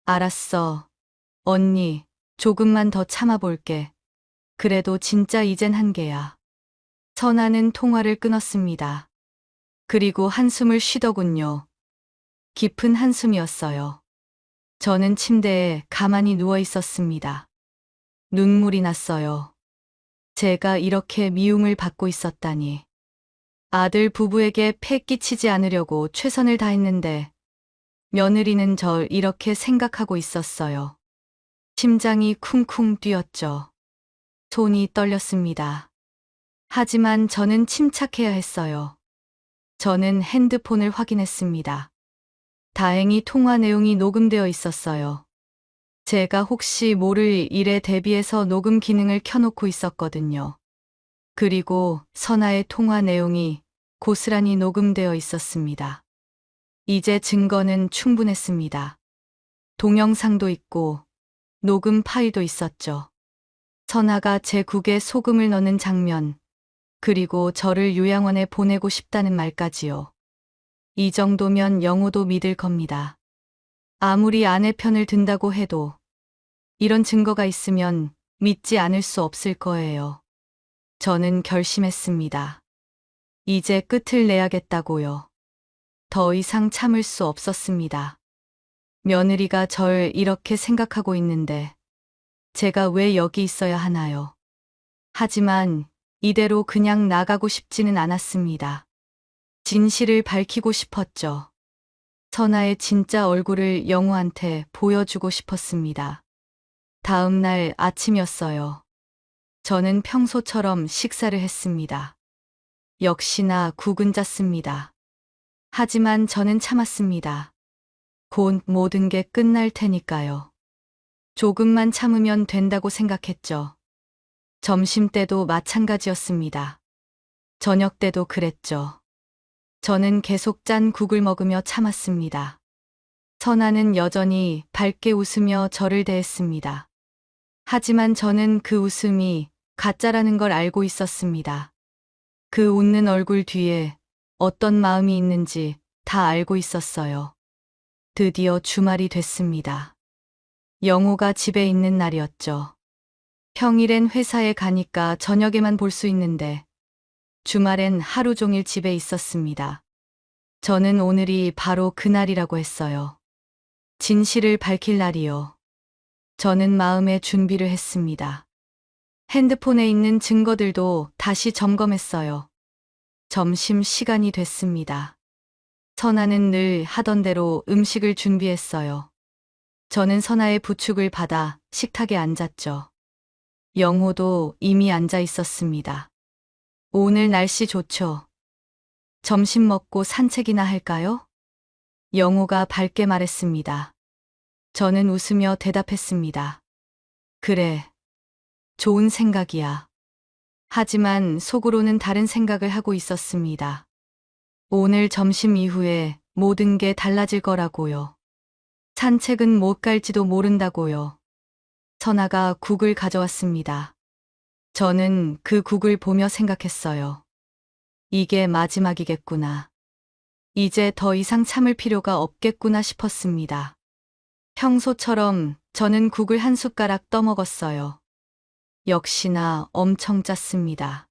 알았어. 언니, 조금만 더 참아볼게. 그래도 진짜 이젠 한계야. 선아는 통화를 끊었습니다. 그리고 한숨을 쉬더군요. 깊은 한숨이었어요. 저는 침대에 가만히 누워 있었습니다. 눈물이 났어요. 제가 이렇게 미움을 받고 있었다니. 아들 부부에게 패 끼치지 않으려고 최선을 다했는데 며느리는 절 이렇게 생각하고 있었어요. 심장이 쿵쿵 뛰었죠. 손이 떨렸습니다. 하지만 저는 침착해야 했어요. 저는 핸드폰을 확인했습니다. 다행히 통화 내용이 녹음되어 있었어요. 제가 혹시 모를 일에 대비해서 녹음 기능을 켜놓고 있었거든요. 그리고 선아의 통화 내용이 고스란히 녹음되어 있었습니다. 이제 증거는 충분했습니다. 동영상도 있고 녹음 파일도 있었죠. 선아가 제 국에 소금을 넣는 장면, 그리고 저를 요양원에 보내고 싶다는 말까지요. 이 정도면 영호도 믿을 겁니다. 아무리 아내 편을 든다고 해도 이런 증거가 있으면 믿지 않을 수 없을 거예요. 저는 결심했습니다. 이제 끝을 내야겠다고요. 더 이상 참을 수 없었습니다. 며느리가 절 이렇게 생각하고 있는데 제가 왜 여기 있어야 하나요? 하지만 이대로 그냥 나가고 싶지는 않았습니다. 진실을 밝히고 싶었죠. 선아의 진짜 얼굴을 영호한테 보여주고 싶었습니다. 다음 날 아침이었어요. 저는 평소처럼 식사를 했습니다. 역시나 국은 짰습니다. 하지만 저는 참았습니다. 곧 모든 게 끝날 테니까요. 조금만 참으면 된다고 생각했죠. 점심 때도 마찬가지였습니다. 저녁 때도 그랬죠. 저는 계속 짠 국을 먹으며 참았습니다. 선아는 여전히 밝게 웃으며 저를 대했습니다. 하지만 저는 그 웃음이 가짜라는 걸 알고 있었습니다. 그 웃는 얼굴 뒤에 어떤 마음이 있는지 다 알고 있었어요. 드디어 주말이 됐습니다. 영호가 집에 있는 날이었죠. 평일엔 회사에 가니까 저녁에만 볼 수 있는데 주말엔 하루 종일 집에 있었습니다. 저는 오늘이 바로 그날이라고 했어요. 진실을 밝힐 날이요. 저는 마음의 준비를 했습니다. 핸드폰에 있는 증거들도 다시 점검했어요. 점심 시간이 됐습니다. 선아는 늘 하던 대로 음식을 준비했어요. 저는 선아의 부축을 받아 식탁에 앉았죠. 영호도 이미 앉아 있었습니다. 오늘 날씨 좋죠? 점심 먹고 산책이나 할까요? 영호가 밝게 말했습니다. 저는 웃으며 대답했습니다. 그래, 좋은 생각이야. 하지만 속으로는 다른 생각을 하고 있었습니다. 오늘 점심 이후에 모든 게 달라질 거라고요. 산책은 못 갈지도 모른다고요. 선아가 국을 가져왔습니다. 저는 그 국을 보며 생각했어요. 이게 마지막이겠구나. 이제 더 이상 참을 필요가 없겠구나 싶었습니다. 평소처럼 저는 국을 한 숟가락 떠먹었어요. 역시나 엄청 짰습니다.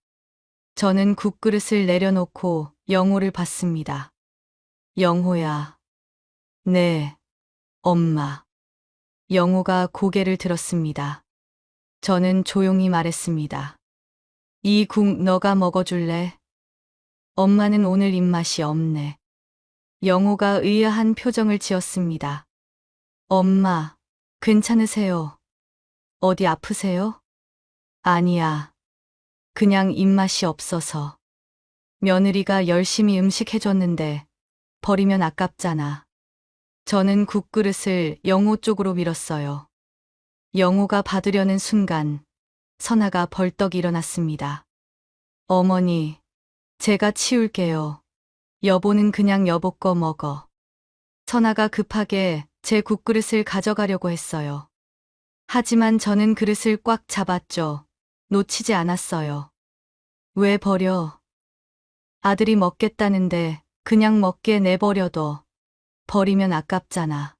저는 국그릇을 내려놓고 영호를 봤습니다. 영호야. 네, 엄마. 영호가 고개를 들었습니다. 저는 조용히 말했습니다. 이 국 너가 먹어줄래? 엄마는 오늘 입맛이 없네. 영호가 의아한 표정을 지었습니다. 엄마, 괜찮으세요? 어디 아프세요? 아니야. 그냥 입맛이 없어서. 며느리가 열심히 음식 해줬는데 버리면 아깝잖아. 저는 국그릇을 영호 쪽으로 밀었어요. 영호가 받으려는 순간 선아가 벌떡 일어났습니다. 어머니, 제가 치울게요. 여보는 그냥 여보 거 먹어. 선아가 급하게 제 국그릇을 가져가려고 했어요. 하지만 저는 그릇을 꽉 잡았죠. 놓치지 않았어요. 왜 버려? 아들이 먹겠다는데 그냥 먹게 내버려둬. 버리면 아깝잖아.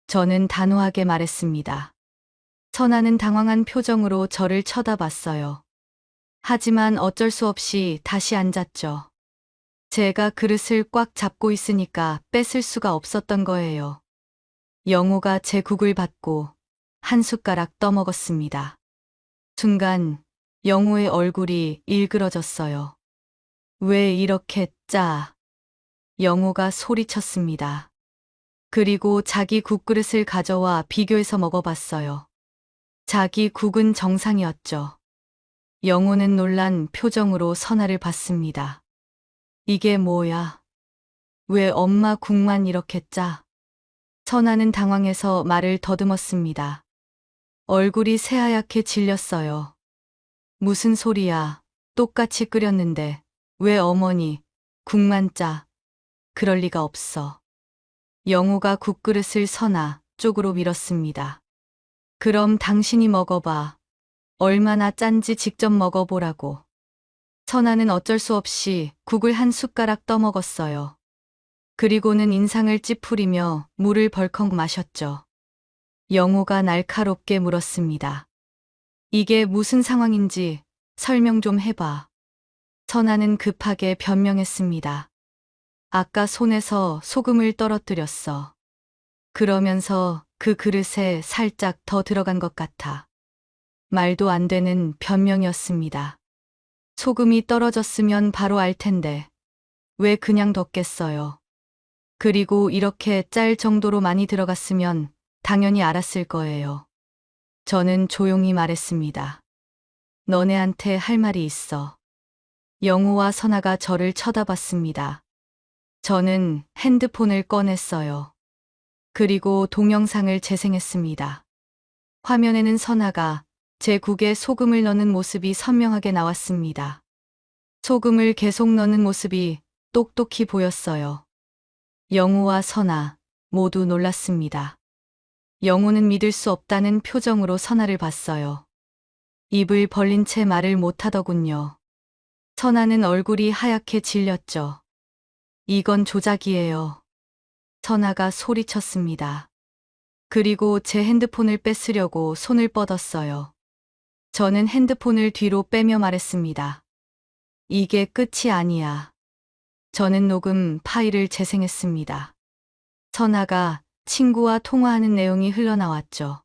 저는 단호하게 말했습니다. 선아는 당황한 표정으로 저를 쳐다봤어요. 하지만 어쩔 수 없이 다시 앉았죠. 제가 그릇을 꽉 잡고 있으니까 뺏을 수가 없었던 거예요. 영호가 제 국을 받고 한 숟가락 떠먹었습니다. 순간 영호의 얼굴이 일그러졌어요. 왜 이렇게 짜? 영호가 소리쳤습니다. 그리고 자기 국그릇을 가져와 비교해서 먹어봤어요. 자기 국은 정상이었죠. 영호는 놀란 표정으로 선아를 봤습니다. 이게 뭐야? 왜 엄마 국만 이렇게 짜? 선아는 당황해서 말을 더듬었습니다. 얼굴이 새하얗게 질렸어요. 무슨 소리야? 똑같이 끓였는데 왜 어머니 국만 짜? 그럴 리가 없어. 영호가 국그릇을 선아 쪽으로 밀었습니다. 그럼 당신이 먹어봐. 얼마나 짠지 직접 먹어보라고. 선아는 어쩔 수 없이 국을 한 숟가락 떠먹었어요. 그리고는 인상을 찌푸리며 물을 벌컥 마셨죠. 영호가 날카롭게 물었습니다. 이게 무슨 상황인지 설명 좀 해봐. 선아는 급하게 변명했습니다. 아까 손에서 소금을 떨어뜨렸어. 그러면서 그 그릇에 살짝 더 들어간 것 같아. 말도 안 되는 변명이었습니다. 소금이 떨어졌으면 바로 알 텐데 왜 그냥 뒀겠어요. 그리고 이렇게 짤 정도로 많이 들어갔으면 당연히 알았을 거예요. 저는 조용히 말했습니다. 너네한테 할 말이 있어. 영호와 선아가 저를 쳐다봤습니다. 저는 핸드폰을 꺼냈어요. 그리고 동영상을 재생했습니다. 화면에는 선아가 제 국에 소금을 넣는 모습이 선명하게 나왔습니다. 소금을 계속 넣는 모습이 똑똑히 보였어요. 영호와 선아 모두 놀랐습니다. 영호는 믿을 수 없다는 표정으로 선아를 봤어요. 입을 벌린 채 말을 못하더군요. 선아는 얼굴이 하얗게 질렸죠. 이건 조작이에요. 선아가 소리쳤습니다. 그리고 제 핸드폰을 뺏으려고 손을 뻗었어요. 저는 핸드폰을 뒤로 빼며 말했습니다. 이게 끝이 아니야. 저는 녹음 파일을 재생했습니다. 선아가 친구와 통화하는 내용이 흘러나왔죠.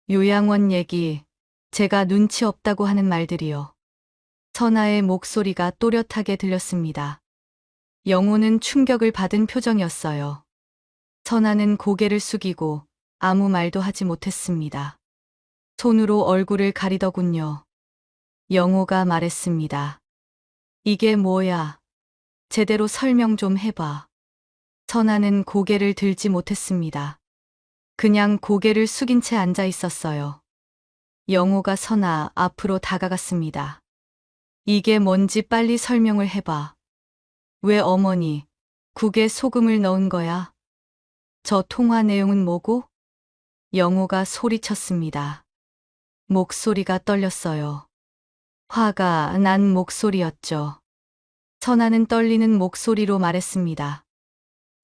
요양원 얘기, 제가 눈치 없다고 하는 말들이요. 선아의 목소리가 또렷하게 들렸습니다. 영호는 충격을 받은 표정이었어요. 선아는 고개를 숙이고 아무 말도 하지 못했습니다. 손으로 얼굴을 가리더군요. 영호가 말했습니다. 이게 뭐야? 제대로 설명 좀 해봐. 선아는 고개를 들지 못했습니다. 그냥 고개를 숙인 채 앉아 있었어요. 영호가 선아 앞으로 다가갔습니다. 이게 뭔지 빨리 설명을 해봐. 왜 어머니 국에 소금을 넣은 거야? 저 통화 내용은 뭐고? 영호가 소리쳤습니다. 목소리가 떨렸어요. 화가 난 목소리였죠. 선아는 떨리는 목소리로 말했습니다.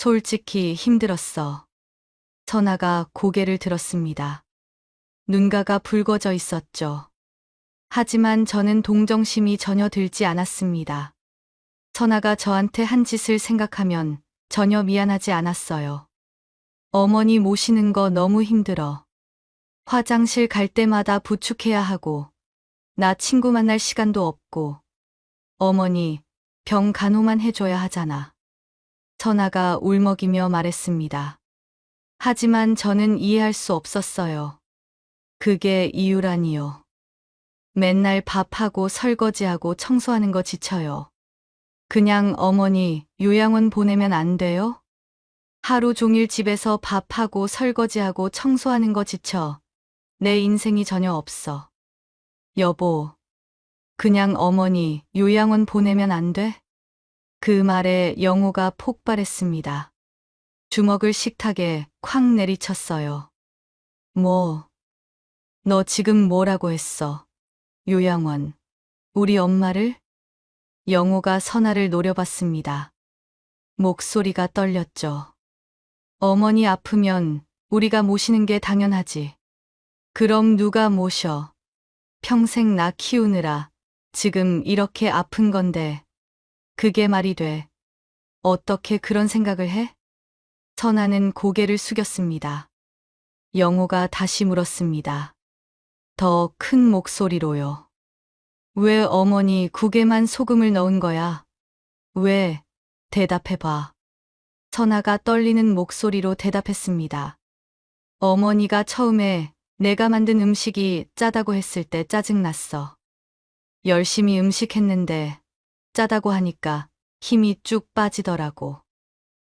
솔직히 힘들었어. 선아가 고개를 들었습니다. 눈가가 붉어져 있었죠. 하지만 저는 동정심이 전혀 들지 않았습니다. 선아가 저한테 한 짓을 생각하면 전혀 미안하지 않았어요. 어머니 모시는 거 너무 힘들어. 화장실 갈 때마다 부축해야 하고, 나 친구 만날 시간도 없고, 어머니 병 간호만 해줘야 하잖아. 선아가 울먹이며 말했습니다. 하지만 저는 이해할 수 없었어요. 그게 이유라니요. 맨날 밥하고 설거지하고 청소하는 거 지쳐요. 그냥 어머니 요양원 보내면 안 돼요? 하루 종일 집에서 밥하고 설거지하고 청소하는 거 지쳐. 내 인생이 전혀 없어. 여보, 그냥 어머니 요양원 보내면 안 돼? 그 말에 영호가 폭발했습니다. 주먹을 식탁에 콱 내리쳤어요. 너 지금 뭐라고 했어? 요양원, 우리 엄마를? 영호가 선아를 노려봤습니다. 목소리가 떨렸죠. 어머니 아프면 우리가 모시는 게 당연하지. 그럼 누가 모셔? 평생 나 키우느라 지금 이렇게 아픈 건데 그게 말이 돼. 어떻게 그런 생각을 해? 선아는 고개를 숙였습니다. 영호가 다시 물었습니다. 더 큰 목소리로요. 왜 어머니 국에만 소금을 넣은 거야? 왜? 대답해봐. 선아가 떨리는 목소리로 대답했습니다. 어머니가 처음에 내가 만든 음식이 짜다고 했을 때 짜증났어. 열심히 음식했는데 짜다고 하니까 힘이 쭉 빠지더라고.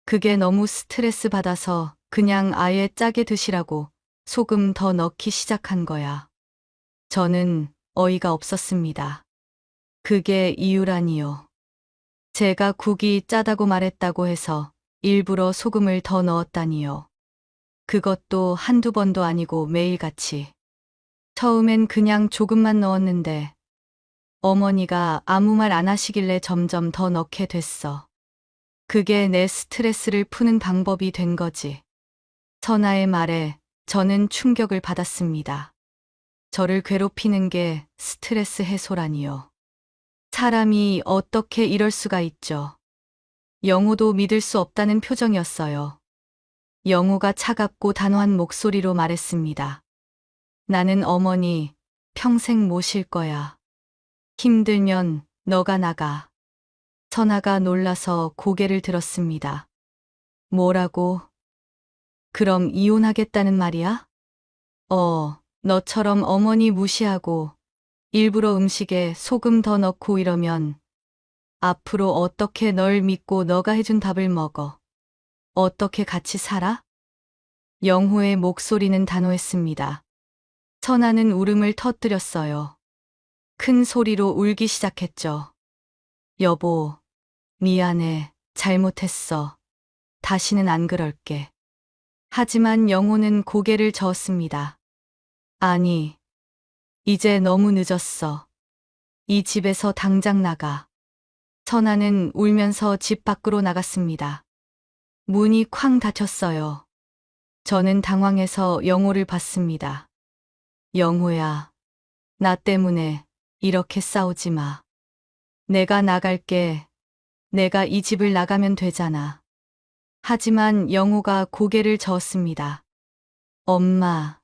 그게 너무 스트레스 받아서 그냥 아예 짜게 드시라고 소금 더 넣기 시작한 거야. 저는 어이가 없었습니다. 그게 이유라니요. 제가 국이 짜다고 말했다고 해서 일부러 소금을 더 넣었다니요. 그것도 한두 번도 아니고 매일같이. 처음엔 그냥 조금만 넣었는데 어머니가 아무 말 안 하시길래 점점 더 넣게 됐어. 그게 내 스트레스를 푸는 방법이 된 거지. 선아의 말에 저는 충격을 받았습니다. 저를 괴롭히는 게 스트레스 해소라니요. 사람이 어떻게 이럴 수가 있죠. 영호도 믿을 수 없다는 표정이었어요. 영호가 차갑고 단호한 목소리로 말했습니다. 나는 어머니 평생 모실 거야. 힘들면 너가 나가. 선아가 놀라서 고개를 들었습니다. 뭐라고? 그럼 이혼하겠다는 말이야? 너처럼 어머니 무시하고 일부러 음식에 소금 더 넣고 이러면 앞으로 어떻게 널 믿고 너가 해준 밥을 먹어? 어떻게 같이 살아? 영호의 목소리는 단호했습니다. 선아는 울음을 터뜨렸어요. 큰 소리로 울기 시작했죠. 여보, 미안해, 잘못했어. 다시는 안 그럴게. 하지만 영호는 고개를 저었습니다. 아니, 이제 너무 늦었어. 이 집에서 당장 나가. 선아는 울면서 집 밖으로 나갔습니다. 문이 쾅 닫혔어요. 저는 당황해서 영호를 봤습니다. 영호야, 나 때문에 이렇게 싸우지 마. 내가 나갈게. 내가 이 집을 나가면 되잖아. 하지만 영호가 고개를 저었습니다. 엄마,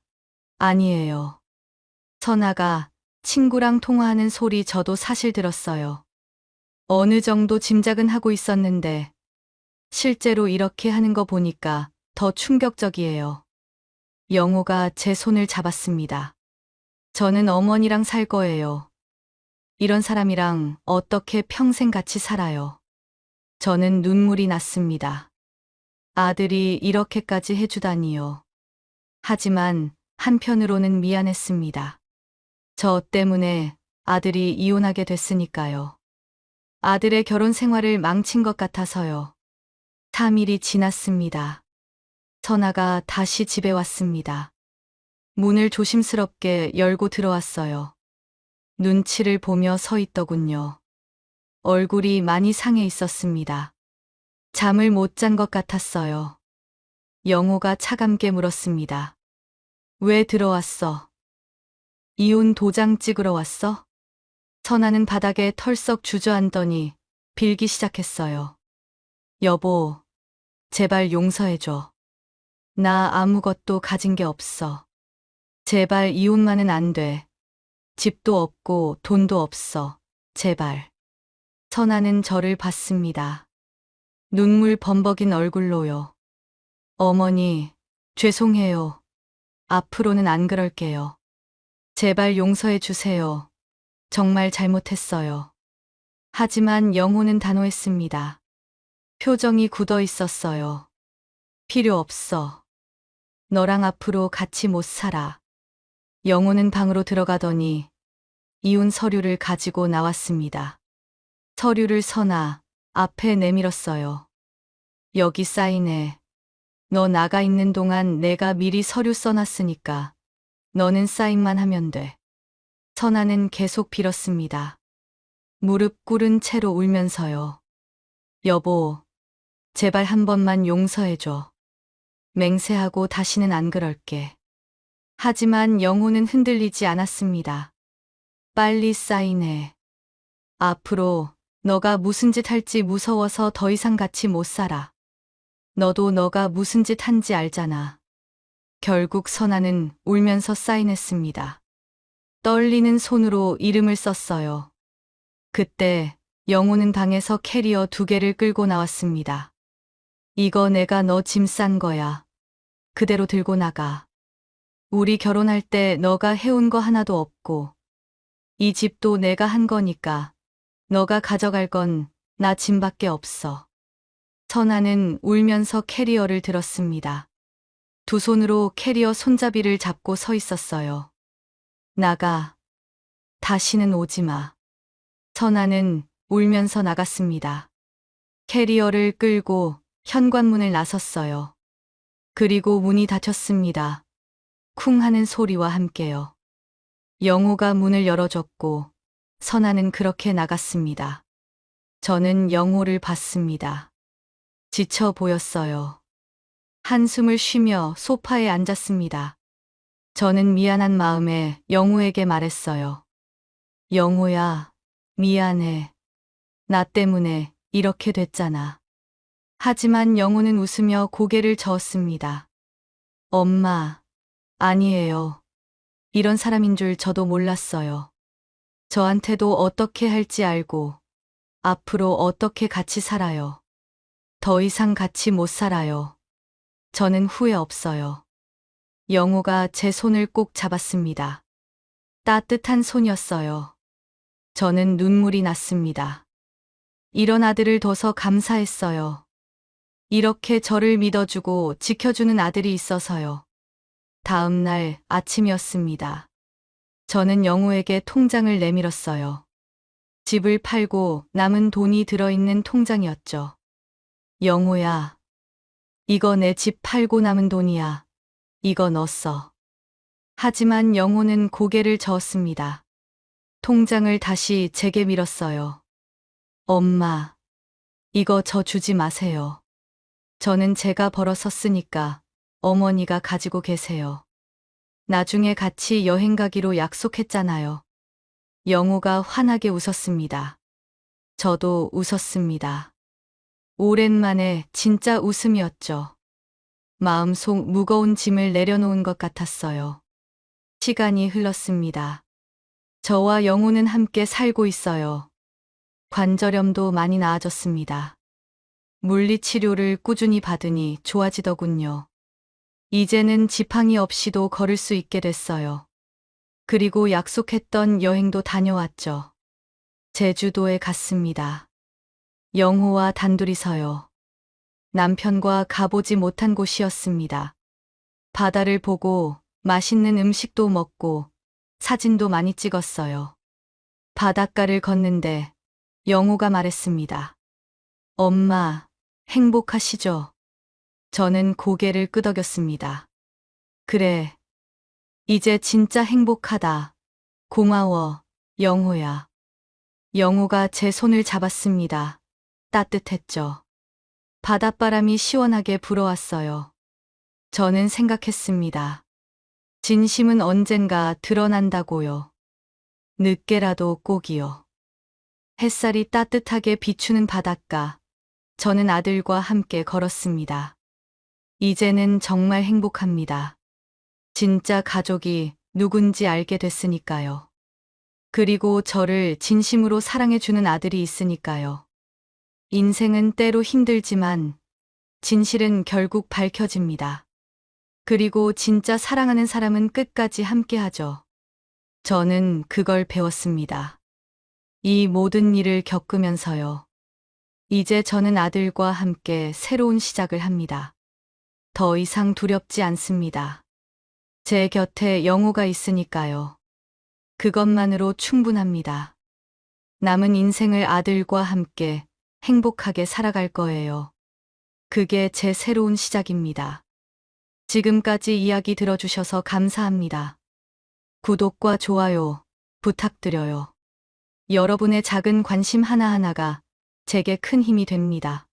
아니에요. 선아가 친구랑 통화하는 소리 저도 사실 들었어요. 어느 정도 짐작은 하고 있었는데 실제로 이렇게 하는 거 보니까 더 충격적이에요. 영호가 제 손을 잡았습니다. 저는 어머니랑 살 거예요. 이런 사람이랑 어떻게 평생 같이 살아요. 저는 눈물이 났습니다. 아들이 이렇게까지 해주다니요. 하지만 한편으로는 미안했습니다. 저 때문에 아들이 이혼하게 됐으니까요. 아들의 결혼 생활을 망친 것 같아서요. 3일이 지났습니다. 선아가 다시 집에 왔습니다. 문을 조심스럽게 열고 들어왔어요. 눈치를 보며 서 있더군요. 얼굴이 많이 상해 있었습니다. 잠을 못 잔 것 같았어요. 영호가 차갑게 물었습니다. 왜 들어왔어? 이혼 도장 찍으러 왔어? 선아는 바닥에 털썩 주저앉더니 빌기 시작했어요. 여보, 제발 용서해줘. 나 아무것도 가진 게 없어. 제발 이혼만은 안 돼. 집도 없고 돈도 없어. 제발. 선아는 저를 봤습니다. 눈물 범벅인 얼굴로요. 어머니, 죄송해요. 앞으로는 안 그럴게요. 제발 용서해 주세요. 정말 잘못했어요. 하지만 영호는 단호했습니다. 표정이 굳어 있었어요. 필요 없어. 너랑 앞으로 같이 못 살아. 영호는 방으로 들어가더니 이혼 서류를 가지고 나왔습니다. 서류를 선아 앞에 내밀었어요. 여기 사인해. 너 나가 있는 동안 내가 미리 서류 써놨으니까 너는 사인만 하면 돼. 선아는 계속 빌었습니다. 무릎 꿇은 채로 울면서요. 여보, 제발 한 번만 용서해줘. 맹세하고 다시는 안 그럴게. 하지만 영호는 흔들리지 않았습니다. 빨리 사인해. 앞으로 너가 무슨 짓 할지 무서워서 더 이상 같이 못 살아. 너도 너가 무슨 짓 한지 알잖아. 결국 선아는 울면서 사인했습니다. 떨리는 손으로 이름을 썼어요. 그때 영호는 방에서 캐리어 2개를 끌고 나왔습니다. 이거 내가 너 짐 싼 거야. 그대로 들고 나가. 우리 결혼할 때 너가 해온 거 하나도 없고, 이 집도 내가 한 거니까 너가 가져갈 건 나 짐밖에 없어. 선아는 울면서 캐리어를 들었습니다. 두 손으로 캐리어 손잡이를 잡고 서 있었어요. 나가. 다시는 오지 마. 선아는 울면서 나갔습니다. 캐리어를 끌고 현관문을 나섰어요. 그리고 문이 닫혔습니다. 쿵 하는 소리와 함께요. 영호가 문을 열어줬고 선아는 그렇게 나갔습니다. 저는 영호를 봤습니다. 지쳐 보였어요. 한숨을 쉬며 소파에 앉았습니다. 저는 미안한 마음에 영호에게 말했어요. 영호야, 미안해. 나 때문에 이렇게 됐잖아. 하지만 영호는 웃으며 고개를 저었습니다. 엄마, 아니에요. 이런 사람인 줄 저도 몰랐어요. 저한테도 어떻게 할지 알고 앞으로 어떻게 같이 살아요. 더 이상 같이 못 살아요. 저는 후회 없어요. 영호가 제 손을 꼭 잡았습니다. 따뜻한 손이었어요. 저는 눈물이 났습니다. 이런 아들을 둬서 감사했어요. 이렇게 저를 믿어주고 지켜주는 아들이 있어서요. 다음 날 아침이었습니다. 저는 영호에게 통장을 내밀었어요. 집을 팔고 남은 돈이 들어있는 통장이었죠. 영호야, 이거 내 집 팔고 남은 돈이야. 이거 너 써. 하지만 영호는 고개를 저었습니다. 통장을 다시 제게 밀었어요. 엄마, 이거 저 주지 마세요. 저는 제가 벌어 썼으니까 어머니가 가지고 계세요. 나중에 같이 여행 가기로 약속했잖아요. 영호가 환하게 웃었습니다. 저도 웃었습니다. 오랜만에 진짜 웃음이었죠. 마음속 무거운 짐을 내려놓은 것 같았어요. 시간이 흘렀습니다. 저와 영호는 함께 살고 있어요. 관절염도 많이 나아졌습니다. 물리치료를 꾸준히 받으니 좋아지더군요. 이제는 지팡이 없이도 걸을 수 있게 됐어요. 그리고 약속했던 여행도 다녀왔죠. 제주도에 갔습니다. 영호와 단둘이서요. 남편과 가보지 못한 곳이었습니다. 바다를 보고 맛있는 음식도 먹고 사진도 많이 찍었어요. 바닷가를 걷는데 영호가 말했습니다. 엄마, 행복하시죠? 저는 고개를 끄덕였습니다. 그래, 이제 진짜 행복하다. 고마워, 영호야. 영호가 제 손을 잡았습니다. 따뜻했죠. 바닷바람이 시원하게 불어왔어요. 저는 생각했습니다. 진심은 언젠가 드러난다고요. 늦게라도 꼭이요. 햇살이 따뜻하게 비추는 바닷가. 저는 아들과 함께 걸었습니다. 이제는 정말 행복합니다. 진짜 가족이 누군지 알게 됐으니까요. 그리고 저를 진심으로 사랑해주는 아들이 있으니까요. 인생은 때로 힘들지만 진실은 결국 밝혀집니다. 그리고 진짜 사랑하는 사람은 끝까지 함께하죠. 저는 그걸 배웠습니다. 이 모든 일을 겪으면서요. 이제 저는 아들과 함께 새로운 시작을 합니다. 더 이상 두렵지 않습니다. 제 곁에 영호가 있으니까요. 그것만으로 충분합니다. 남은 인생을 아들과 함께 행복하게 살아갈 거예요. 그게 제 새로운 시작입니다. 지금까지 이야기 들어주셔서 감사합니다. 구독과 좋아요 부탁드려요. 여러분의 작은 관심 하나하나가 제게 큰 힘이 됩니다.